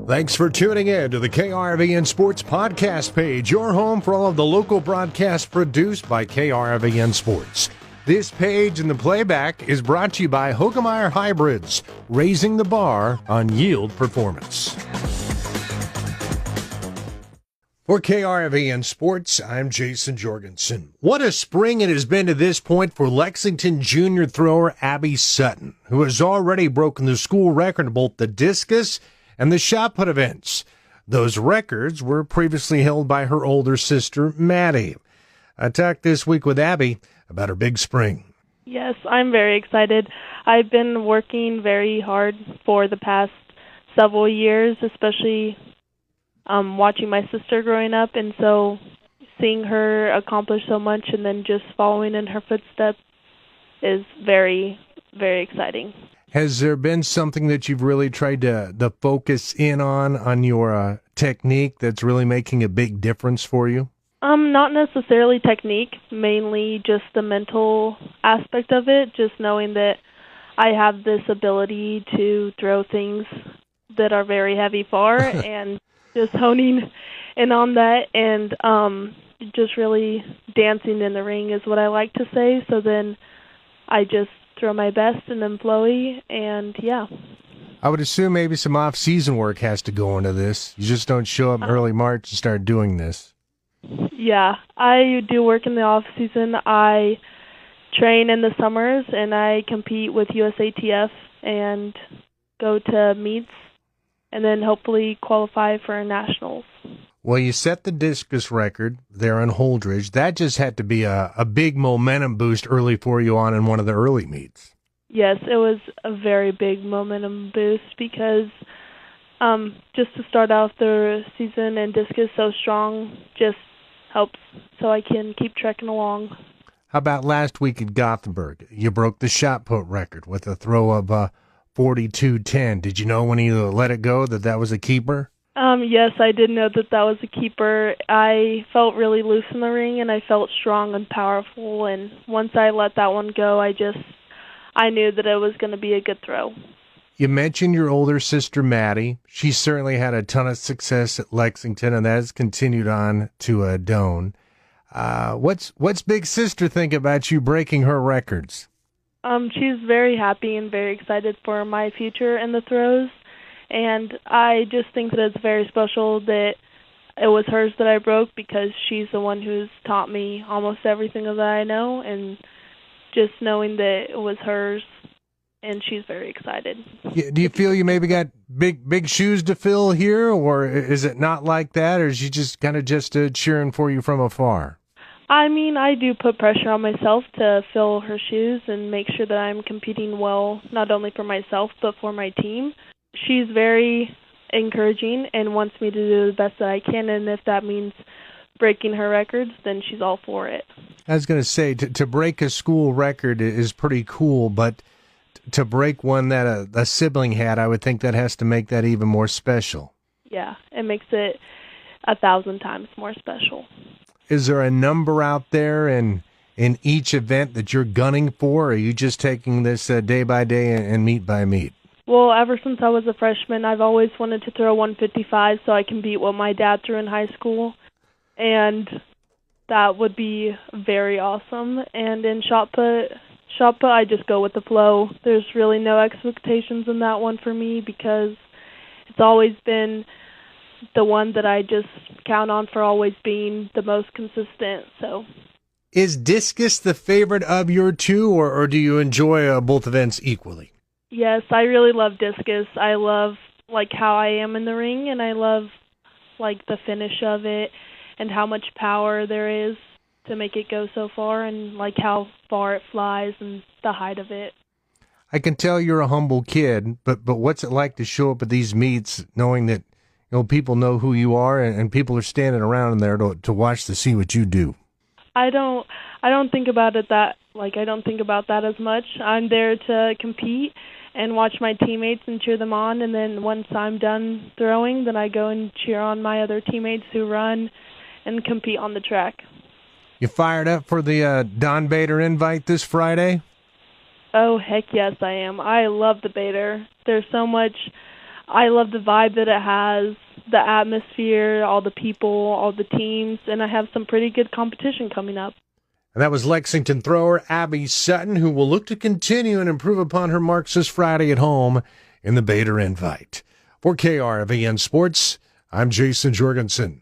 Thanks for tuning in to the KRVN Sports Podcast page, your home for all of the local broadcasts produced by KRVN Sports. This page and the playback is brought to you by Hoegemeyer Hybrids, raising the bar on yield performance. For KRVN Sports, I'm Jason Jorgensen. What a spring it has been to this point for Lexington junior thrower Abbie Sutton, who has already broken the school record in both the discus and the shot put events. Those records were previously held by her older sister, Maddie. I talked this week with Abbie about her big spring. Yes, I'm very excited. I've been working very hard for the past several years, especially watching my sister growing up, and so seeing her accomplish so much and then just following in her footsteps is very, very exciting. Has there been something that you've really tried to focus in on your technique that's really making a big difference for you? Not necessarily technique, mainly just the mental aspect of it, just knowing that I have this ability to throw things that are very heavy far and just honing in on that and just really dancing in the ring is what I like to say. So then I just throw my best and then flowy, and yeah. I would assume maybe some off-season work has to go into this. You just don't show up in early March and start doing this. Yeah, I do work in the off-season. I train in the summers, and I compete with USATF and go to meets, and then hopefully qualify for nationals. Well, you set the discus record there in Holdridge. That just had to be a big momentum boost early for you on in one of the early meets. Yes, it was a very big momentum boost because just to start off the season and discus so strong just helps so I can keep trekking along. How about last week at Gothenburg? You broke the shot put record with a throw of 42-10. Did you know when you let it go that was a keeper? Yes, I did know that was a keeper. I felt really loose in the ring, and I felt strong and powerful. And once I let that one go, I knew that it was going to be a good throw. You mentioned your older sister, Maddie. She certainly had a ton of success at Lexington, and that has continued on to Doane. What's Big Sister think about you breaking her records? She's very happy and very excited for my future in the throws. And I just think that it's very special that it was hers that I broke because she's the one who's taught me almost everything that I know, and just knowing that it was hers, and she's very excited. Yeah, do you feel you maybe got big shoes to fill here, or is it not like that, or is she just kind of just cheering for you from afar? I mean, I do put pressure on myself to fill her shoes and make sure that I'm competing well, not only for myself, but for my team. She's very encouraging and wants me to do the best that I can, and if that means breaking her records, then she's all for it. I was going to say, to break a school record is pretty cool, but to break one that a sibling had, I would think that has to make that even more special. Yeah, it makes it 1,000 times more special. Is there a number out there in each event that you're gunning for, or are you just taking this day by day and meet by meet? Well, ever since I was a freshman, I've always wanted to throw 155 so I can beat what my dad threw in high school, and that would be very awesome. And in shot put, I just go with the flow. There's really no expectations in that one for me because it's always been the one that I just count on for always being the most consistent. So, is discus the favorite of your two, or do you enjoy both events equally? Yes, I really love discus. I love how I am in the ring, and I love the finish of it and how much power there is to make it go so far, and how far it flies and the height of it. I can tell you're a humble kid, but what's it like to show up at these meets knowing that people know who you are and people are standing around in there to watch to see what you do? I don't think about it I don't think about that as much. I'm there to compete and watch my teammates and cheer them on, and then once I'm done throwing, then I go and cheer on my other teammates who run and compete on the track. You fired up for the Don Bader invite this Friday? Oh, heck yes, I am. I love the Bader. There's so much I love the vibe that it has, the atmosphere, all the people, all the teams, and I have some pretty good competition coming up. And that was Lexington thrower Abbie Sutton, who will look to continue and improve upon her marks this Friday at home in the Bader Invite. For KRVN Sports, I'm Jason Jorgensen.